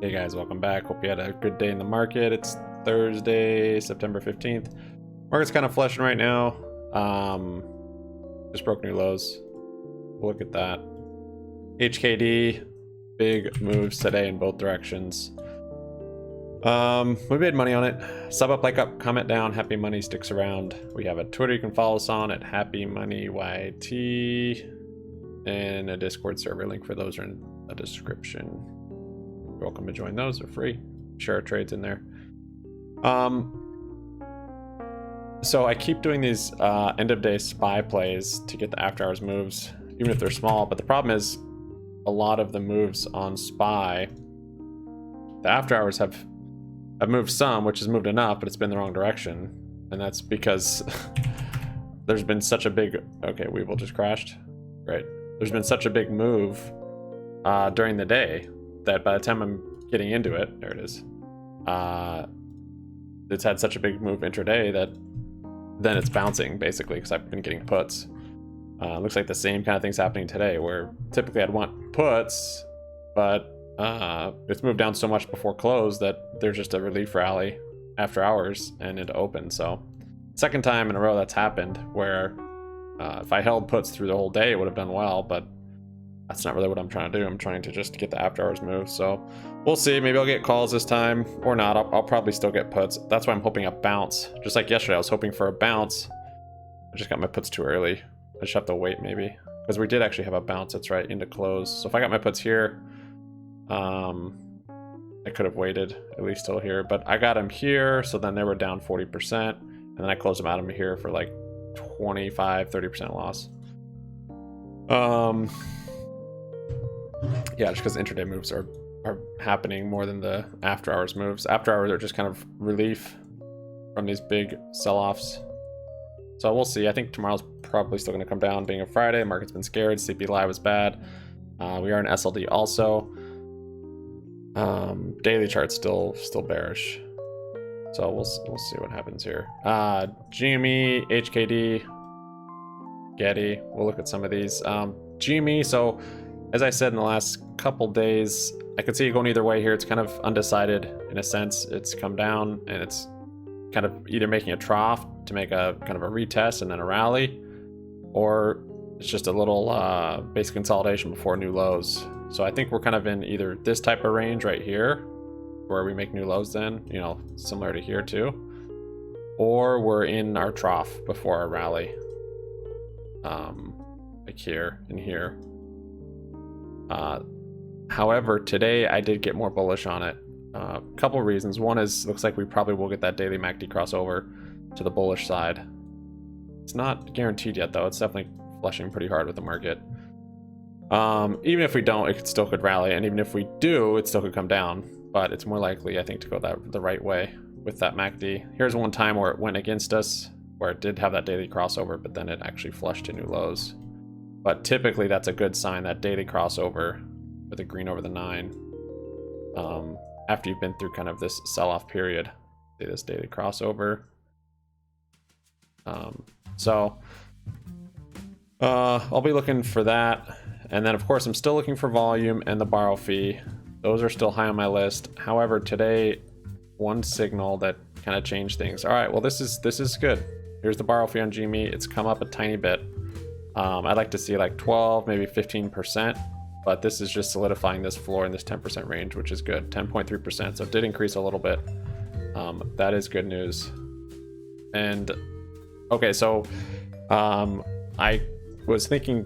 Hey guys, welcome back. Hope you had a good day in the market. It's Thursday, September 15th. Market's kind of fleshing right now. Just broke new lows. Look at that. HKD, big moves today in both directions. We made money on it. Sub up, like up, comment down. Happy Money sticks around. We have a Twitter you can follow us on at Happy Money YT, and a Discord server. Link for those are in the description. You're welcome to join those. They're free. Share our trades in there. So I keep doing these end of day SPY plays to get the after hours moves, even if they're small. But the problem is a lot of the moves on SPY, the after hours have moved some, which has moved enough, but it's been the wrong direction. And that's because there's been such a big, okay, Weevil just crashed. Right. There's been such a big move during the day that by the time I'm getting into it, there it is, it's had such a big move intraday that then it's bouncing basically because I've been getting puts. Looks like the same kind of thing's happening today, where typically I'd want puts, but it's moved down so much before close that there's just a relief rally after hours and into open. So second time in a row that's happened where if I held puts through the whole day, it would have done well, but that's not really what I'm trying to do. I'm trying to just get the after hours move. So we'll see. Maybe I'll get calls this time or not. I'll probably still get puts. That's why I'm hoping a bounce. Just like yesterday, I was hoping for a bounce. I just got my puts too early. I just have to wait maybe, because we did actually have a bounce. That's right, into close. So if I got my puts here, I could have waited at least till here, but I got them here. So then they were down 40%. And then I closed them out of here for like 25, 30% loss. Yeah, just because intraday moves are happening more than the after hours moves. After hours are just kind of relief from these big sell-offs. So we'll see. I think tomorrow's probably still going to come down, being a Friday. The market's been scared. CP Live was bad. We are in SLD also. Daily chart's still bearish. So we'll see what happens here. GME, HKD, Getty. We'll look at some of these. GME, so as I said in the last couple days, I could see it going either way here. It's kind of undecided in a sense. It's come down and it's kind of either making a trough to make a kind of a retest and then a rally, or it's just a little basic consolidation before new lows. So I think we're kind of in either this type of range right here, where we make new lows then, you know, similar to here too, or we're in our trough before our rally, like here and here. However, today I did get more bullish on it. A couple reasons. One is, looks like we probably will get that daily MACD crossover to the bullish side. It's not guaranteed yet though. It's definitely flushing pretty hard with the market. Even if we don't, it still could rally, and even if we do, it still could come down. But it's more likely, I think, to go the right way with that MACD. Here's one time where it went against us, where it did have that daily crossover, but then it actually flushed to new lows. But typically that's a good sign, that daily crossover with a green over the 9. After you've been through kind of this sell-off period, see this daily crossover. I'll be looking for that. And then of course I'm still looking for volume and the borrow fee. Those are still high on my list. However, today, one signal that kind of changed things. All right, well this is good. Here's the borrow fee on GME. It's come up a tiny bit. I'd like to see like 12, maybe 15%, but this is just solidifying this floor in this 10% range, which is good. 10.3%, so it did increase a little bit. That is good news. And okay, so I was thinking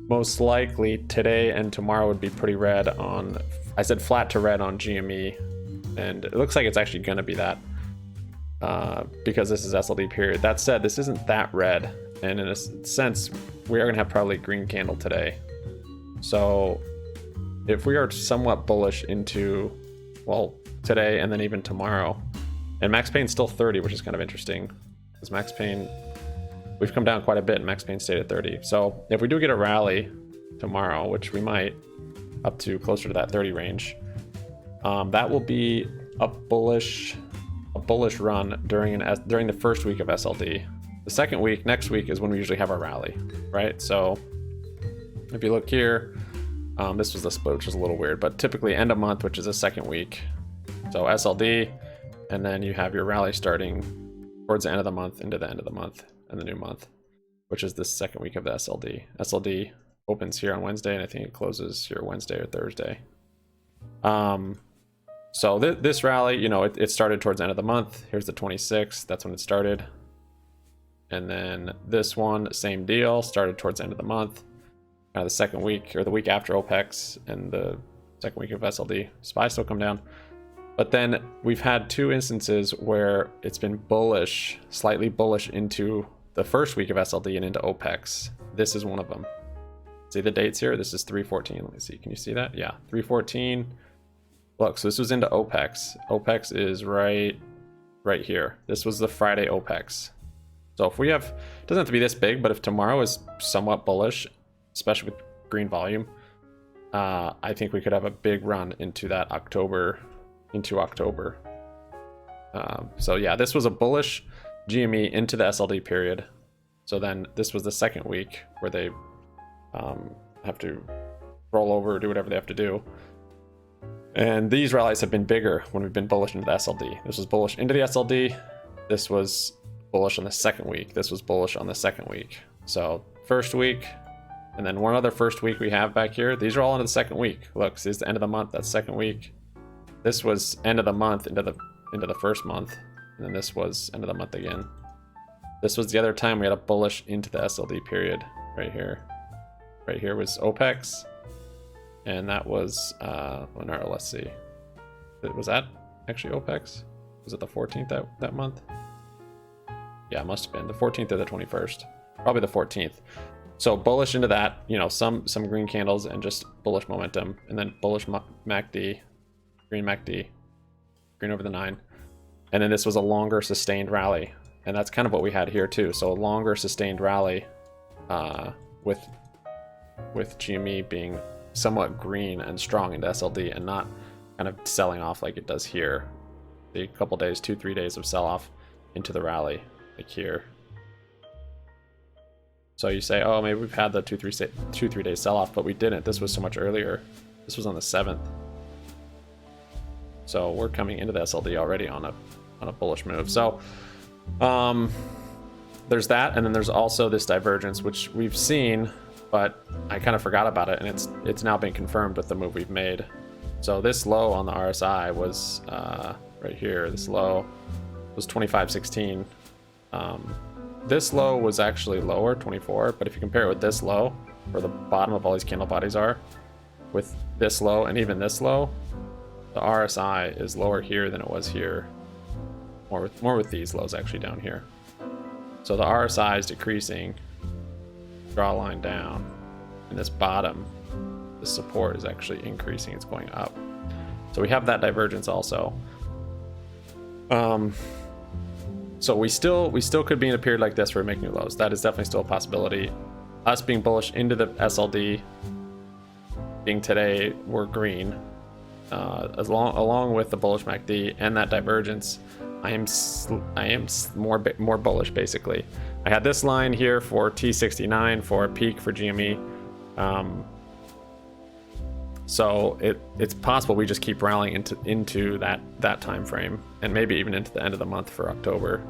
most likely today and tomorrow would be pretty red on, I said flat to red on GME, and it looks like it's actually going to be that because this is SLD period. That said, this isn't that red, and in a sense we are going to have probably a green candle today. So if we are somewhat bullish into, well, today and then even tomorrow, and Max Payne's still 30, which is kind of interesting because Max Payne, we've come down quite a bit and Max Payne stayed at 30. So if we do get a rally tomorrow, which we might, up to closer to that 30 range, that will be a bullish run during the first week of SLD. The second week, next week, is when we usually have our rally, right? So if you look here, This was the split, which is a little weird, but typically end of month, which is the second week. So SLD, and then you have your rally starting towards the end of the month into the end of the month and the new month, which is the second week of the SLD. SLD opens here on Wednesday, and I think it closes here Wednesday or Thursday. So this rally, you know, it started towards the end of the month. Here's the 26th. That's when it started. And then this one, same deal, started towards the end of the month. The second week or the week after OPEX and the second week of SLD. SPY still come down. But then we've had two instances where it's been bullish, slightly bullish into the first week of SLD and into OPEX. This is one of them. See the dates here? This is 3/14. Let me see. Can you see that? Yeah, 3/14. Look, so this was into OPEX. OPEX is right here. This was the Friday OPEX. So if we have, it doesn't have to be this big, but if tomorrow is somewhat bullish, especially with green volume, I think we could have a big run into that October. So yeah, this was a bullish GME into the SLD period. So then this was the second week where they have to roll over or do whatever they have to do. And these rallies have been bigger when we've been bullish into the SLD. This was bullish into the SLD. This was bullish on the second week. This was bullish on the second week. So first week, and then one other first week we have back here. These are all into the second week. Look, this is the end of the month. That's second week. This was end of the month into the first month, and then this was end of the month again. This was the other time we had a bullish into the SLD period right here. Right here was OPEX, and that was let's see. Was that actually OPEX? Was it the 14th that month? Yeah, it must have been the 14th or the 21st. Probably the 14th. So bullish into that, you know, some green candles and just bullish momentum, and then bullish MACD, green MACD, green over the 9. And then this was a longer sustained rally, and that's kind of what we had here too. So a longer sustained rally with GME being somewhat green and strong into SLD and not kind of selling off like it does here. The couple days, 2-3 days of sell off into the rally like here. So you say, oh, maybe we've had the 2-3 day sell off, but we didn't. This was so much earlier. This was on the 7th. So we're coming into the SLD already on a bullish move. So there's that, and then there's also this divergence, which we've seen, but I kind of forgot about it, and it's now been confirmed with the move we've made. So this low on the RSI was right here. This low was 25.16. This low was actually lower, 24, but if you compare it with this low, where the bottom of all these candle bodies are, with this low and even this low, the RSI is lower here than it was here. More with these lows actually down here. So the RSI is decreasing. Draw a line down, and this bottom, the support is actually increasing. It's going up. So we have that divergence also. So we still could be in a period like this where we make new lows. That is definitely still a possibility. Us being bullish into the SLD, being today we're green, along with the bullish MACD and that divergence, I am more bullish basically. I had this line here for T69 for a peak for GME. So it's possible we just keep rallying into that time frame, and maybe even into the end of the month for October.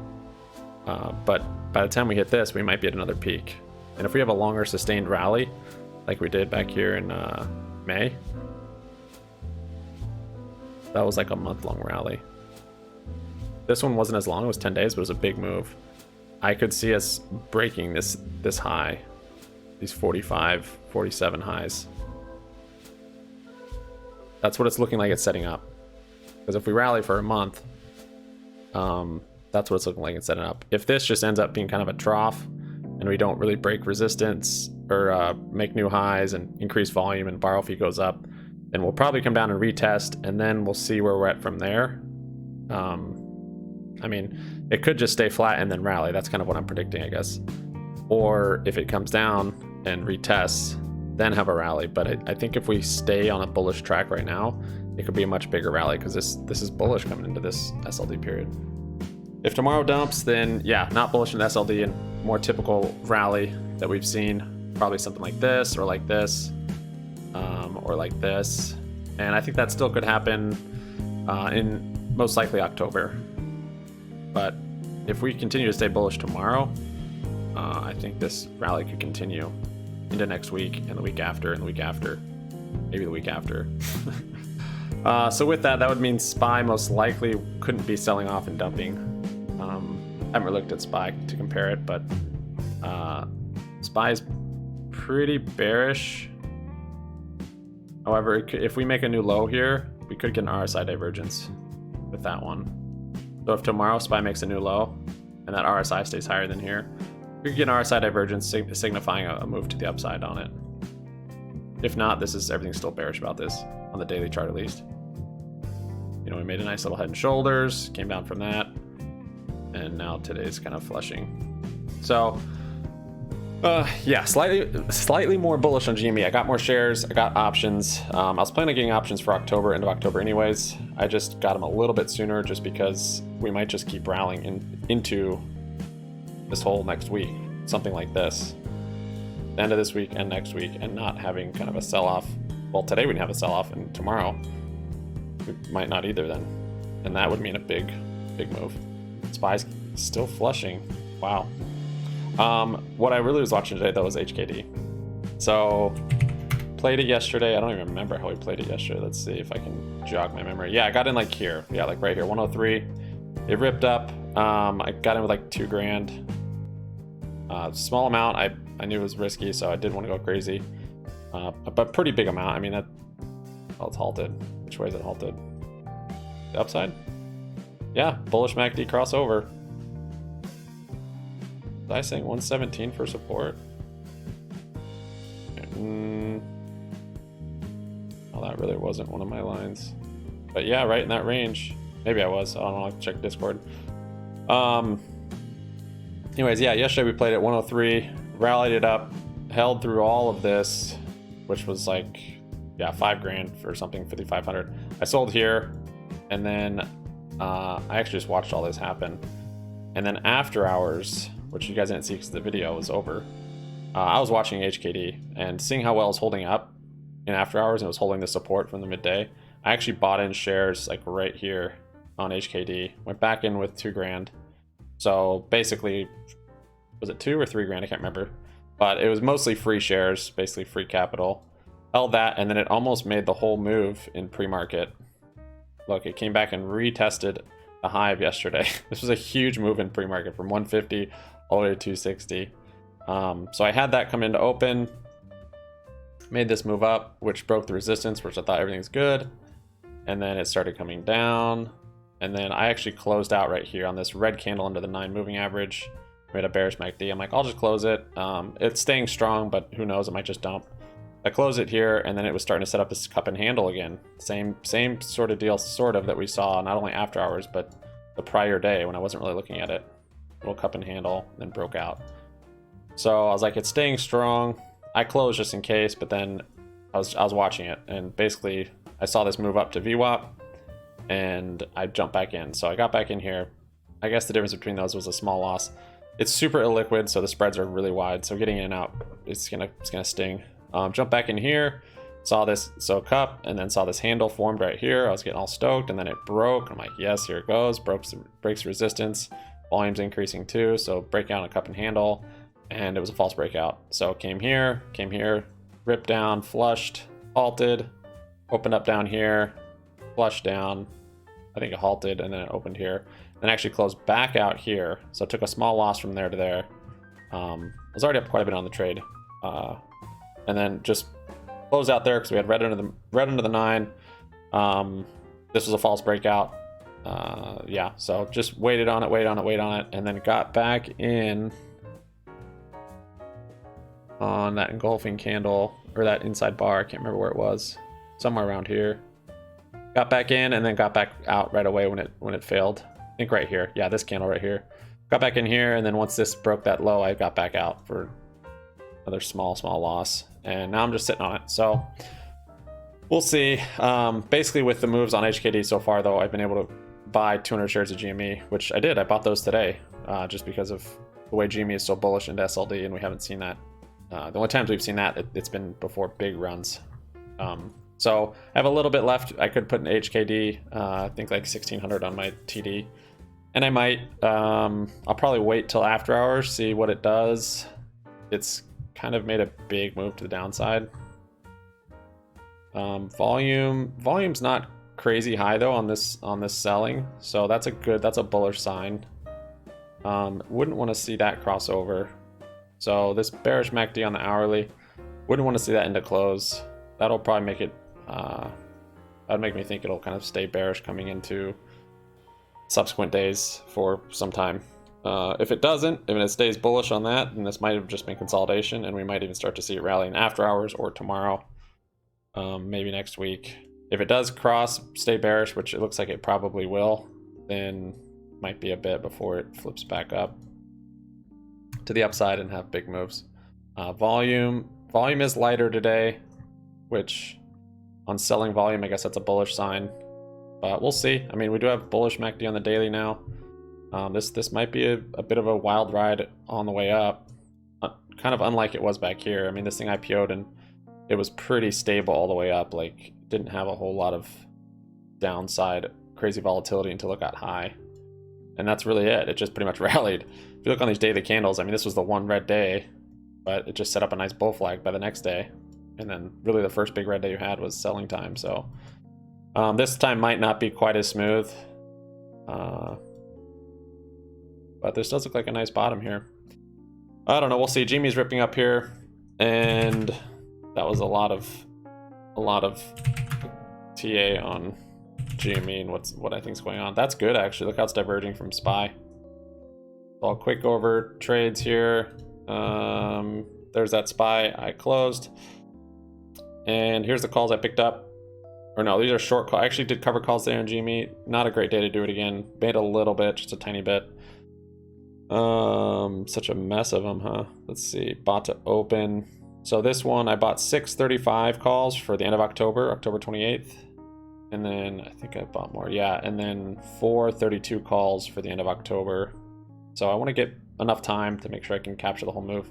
But by the time we hit this, we might be at another peak. And if we have a longer sustained rally, like we did back here in May, that was like a month-long rally. This one wasn't as long, it was 10 days, but it was a big move. I could see us breaking this high, these 45, 47 highs. That's what it's looking like it's setting up. Because if we rally for a month, that's what it's looking like it's setting up. If this just ends up being kind of a trough, and we don't really break resistance or make new highs and increase volume and borrow fee goes up, then we'll probably come down and retest, and then we'll see where we're at from there. I mean, it could just stay flat and then rally. That's kind of what I'm predicting, I guess. Or if it comes down and retests, then have a rally. But I think if we stay on a bullish track right now, it could be a much bigger rally, because this is bullish coming into this SLD period. If tomorrow dumps, then yeah, not bullish in the SLD and more typical rally that we've seen, probably something like this or like this. or like this. And I think that still could happen in most likely October. But if we continue to stay bullish tomorrow, I think this rally could continue into next week and the week after and the week after, maybe the week after. So with that, that would mean SPY most likely couldn't be selling off and dumping. I haven't really looked at SPY to compare it, but SPY is pretty bearish. However, if we make a new low here, we could get an RSI divergence with that one. So if tomorrow SPY makes a new low and that RSI stays higher than here, we could get an RSI divergence signifying a move to the upside on it. If not, everything's still bearish about this, on the daily chart at least. You know, we made a nice little head and shoulders, came down from that, and now today's kind of flushing. So, yeah, slightly more bullish on GME. I got more shares, I got options. I was planning on getting options for October, end of October anyways. I just got them a little bit sooner just because we might just keep rallying into this whole next week, something like this. The end of this week and next week, and not having kind of a sell-off. Well, today we didn't have a sell-off, and tomorrow we might not either then. And that would mean a big move. SPY's still flushing. Wow. What I really was watching today though was HKD. So played it yesterday. I don't even remember how we played it yesterday. Let's see if I can jog my memory. Yeah, I got in like here. Yeah, like right here, 103. It ripped up. I got in with like $2,000. Small amount. I knew it was risky, so I didn't want to go crazy. But pretty big amount. I mean, well, it's halted. Which way is it halted? The upside? Yeah, bullish MACD crossover. Was I saying 117 for support? Well, that really wasn't one of my lines. But yeah, right in that range. Maybe I was. I don't know. I'll check Discord. Anyways, yeah, yesterday we played at 103, rallied it up, held through all of this, which was like, yeah, $5,000 for something, 5,500. I sold here, and then I actually just watched all this happen. And then after hours, which you guys didn't see because the video was over, I was watching HKD and seeing how well it's holding up in after hours, and it was holding the support from the midday. I actually bought in shares like right here on HKD, went back in with $2,000. So basically, was it 2 or 3 grand? I can't remember, but it was mostly free shares, basically free capital. Held that, and then it almost made the whole move in pre-market. Look, it came back and retested the high of yesterday. This was a huge move in pre-market from 150 all the way to 260. So I had that come into open, made this move up, which broke the resistance, which I thought everything's good. And then it started coming down. And then I actually closed out right here on this red candle under the 9 moving average. Made a bearish MACD. I'm like, I'll just close it. It's staying strong, but who knows, it might just dump. I closed it here, and then it was starting to set up this cup and handle again. Same sort of deal, sort of, that we saw not only after hours, but the prior day when I wasn't really looking at it. Little cup and handle, then broke out. So I was like, it's staying strong. I closed just in case, but then I was watching it, and basically I saw this move up to VWAP, and I jumped back in. So I got back in here. I guess the difference between those was a small loss. It's super illiquid, so the spreads are really wide. So getting in and out, it's gonna sting. Jump back in here, saw this cup, and then saw this handle formed right here. I was getting all stoked, and then it broke. I'm like, yes, here it goes. Breaks resistance. Volume's increasing too, so breaking out a cup and handle, and it was a false breakout. So came here, ripped down, flushed, halted, opened up down here, flushed down. I think it halted, and then it opened here. Then actually closed back out here. So I took a small loss from there to there. I was already up quite a bit on the trade. And then just closed out there because we had red under the 9. This was a false breakout. Yeah, so just waited on it, and then got back in on that engulfing candle, or that inside bar. I can't remember where it was. Somewhere around here. Got back in and then got back out right away when it failed. I think right here. Yeah, this candle right here. Got back in here, and then once this broke that low, I got back out for another small loss. And now I'm just sitting on it. So we'll see. Basically with the moves on HKD so far though, I've been able to buy 200 shares of GME, which I did. I bought those today just because of the way GME is so bullish into SLD, and we haven't seen that. The only times we've seen that, it's been before big runs. So I have a little bit left. I could put an HKD, I think like 1600 on my TD. And I might, I'll probably wait till after hours, see what it does. It's kind of made a big move to the downside. Volume's not crazy high though on this selling, so that's a bullish sign. Wouldn't want to see that cross over. So this bearish MACD on the hourly, wouldn't want to see that into close. That'll probably make it, that'd make me think it'll kind of stay bearish coming into subsequent days for some time. If it doesn't, if it stays bullish on that, then this might have just been consolidation, and we might even start to see it rallying after hours or tomorrow, maybe next week. If it does cross, stay bearish, which it looks like it probably will, then might be a bit before it flips back up to the upside and have big moves. Volume is lighter today, which on selling volume, I guess that's a bullish sign. But we'll see. I mean, we do have bullish MACD on the daily now. This might be a bit of a wild ride on the way up, kind of unlike it was back here. I mean, this thing IPO'd and it was pretty stable all the way up. Like, didn't have a whole lot of downside, crazy volatility until it got high, and that's really it. It just pretty much rallied. If you look on these daily candles, I mean, this was the one red day, but it just set up a nice bull flag by the next day, and then really the first big red day you had was selling time. So this time might not be quite as smooth, but this does look like a nice bottom here. I don't know, we'll see. GME's ripping up here, and that was a lot of TA on GME and what I think is going on. That's good, actually. Look how it's diverging from SPY. So I'll quick over trades here. There's that SPY I closed, and here's the calls I picked up. Or no, these are short calls. I actually did cover calls there in GME. Not a great day to do it again. Made a little bit, just a tiny bit. Such a mess of them, huh? Let's see. Bought to open. So this one, I bought 635 calls for the end of October, October 28th. And then I think I bought more. Yeah, and then 432 calls for the end of October. So I want to get enough time to make sure I can capture the whole move.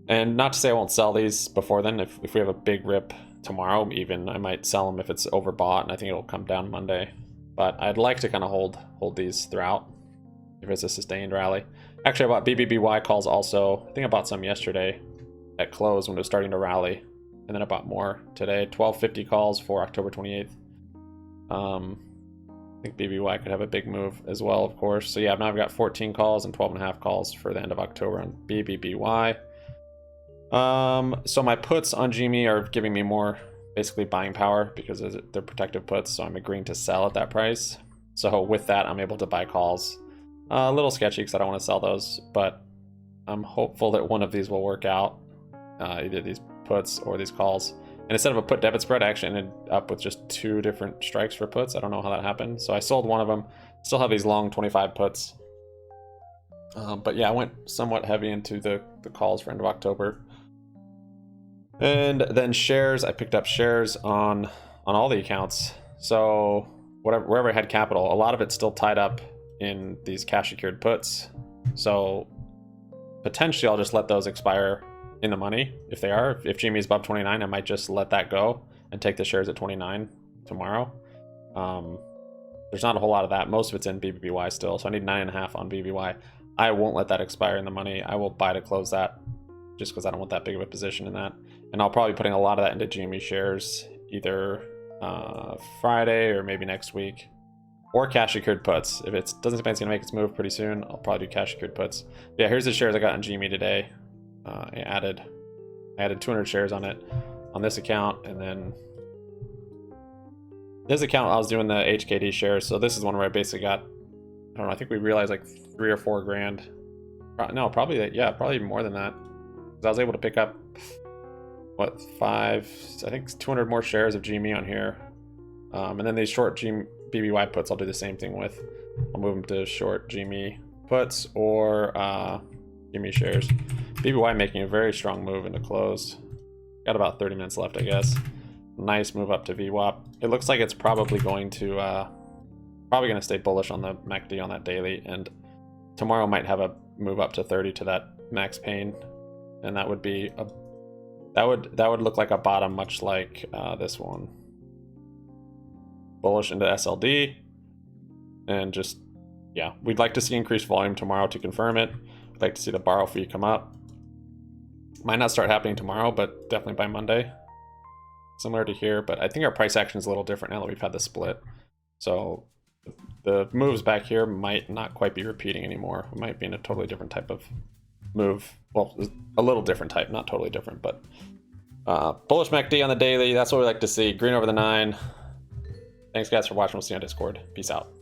And not to say I won't sell these before then. If we have a big rip tomorrow even, I might sell them if it's overbought, and I think it'll come down Monday. But I'd like to kind of hold these throughout if it's a sustained rally. Actually, I bought BBBY calls also. I think I bought some yesterday at close when it was starting to rally, and then I bought more today. 1250 calls for October 28th. I think BBY could have a big move as well, of course. So yeah, now I've got 14 calls and 12.5 calls for the end of October on BBBY. So my puts on GME are giving me more basically buying power because they're protective puts, so I'm agreeing to sell at that price. So with that, I'm able to buy calls. A little sketchy because I don't want to sell those, but I'm hopeful that one of these will work out, either these puts or these calls. And instead of a put debit spread, I actually ended up with just 2 different strikes for puts. I don't know how that happened. So I sold one of them. Still have these long 25 puts. But yeah, I went somewhat heavy into the calls for end of October. And then shares, I picked up shares on all the accounts. So wherever I had capital, a lot of it's still tied up in these cash secured puts. So potentially I'll just let those expire in the money if they are. If GME is above 29, I might just let that go and take the shares at 29 tomorrow. There's not a whole lot of that. Most of it's in BBBY still, so I need 9.5 on BBY. I won't let that expire in the money. I will buy to close that just because I don't want that big of a position in that. And I'll probably be putting a lot of that into GME shares either Friday or maybe next week, or cash secured puts. If it doesn't seem like it's gonna make its move pretty soon, I'll probably do cash secured puts. But yeah, here's the shares I got in GME today. I added 200 shares on it on this account, and then this account I was doing the HKD shares. So this is one where I basically got, I don't know, I think we realized like 3 or 4 grand. No, probably that. Yeah, probably even more than that. I was able to pick up what, 5, I think 200 more shares of GME on here, and then these short BBY puts I'll do the same thing with. I'll move them to short GME puts or GME shares. BBY making a very strong move into close. Got about 30 minutes left, I guess. Nice move up to VWAP. It looks like it's probably going to stay bullish on the MACD on that daily, and tomorrow might have a move up to 30 to that max pain, and that would be That would look like a bottom, much like this one. Bullish into SLD, and just, yeah, we'd like to see increased volume tomorrow to confirm it. We'd like to see the borrow fee come up. Might not start happening tomorrow, but definitely by Monday. Similar to here, but I think our price action is a little different now that we've had the split. So the moves back here might not quite be repeating anymore. We might be in a totally different type of move. Well, a little different type, not totally different, but bullish MACD on the daily. That's what we like to see. Green over the 9. Thanks guys for watching. We'll see you on Discord. Peace out.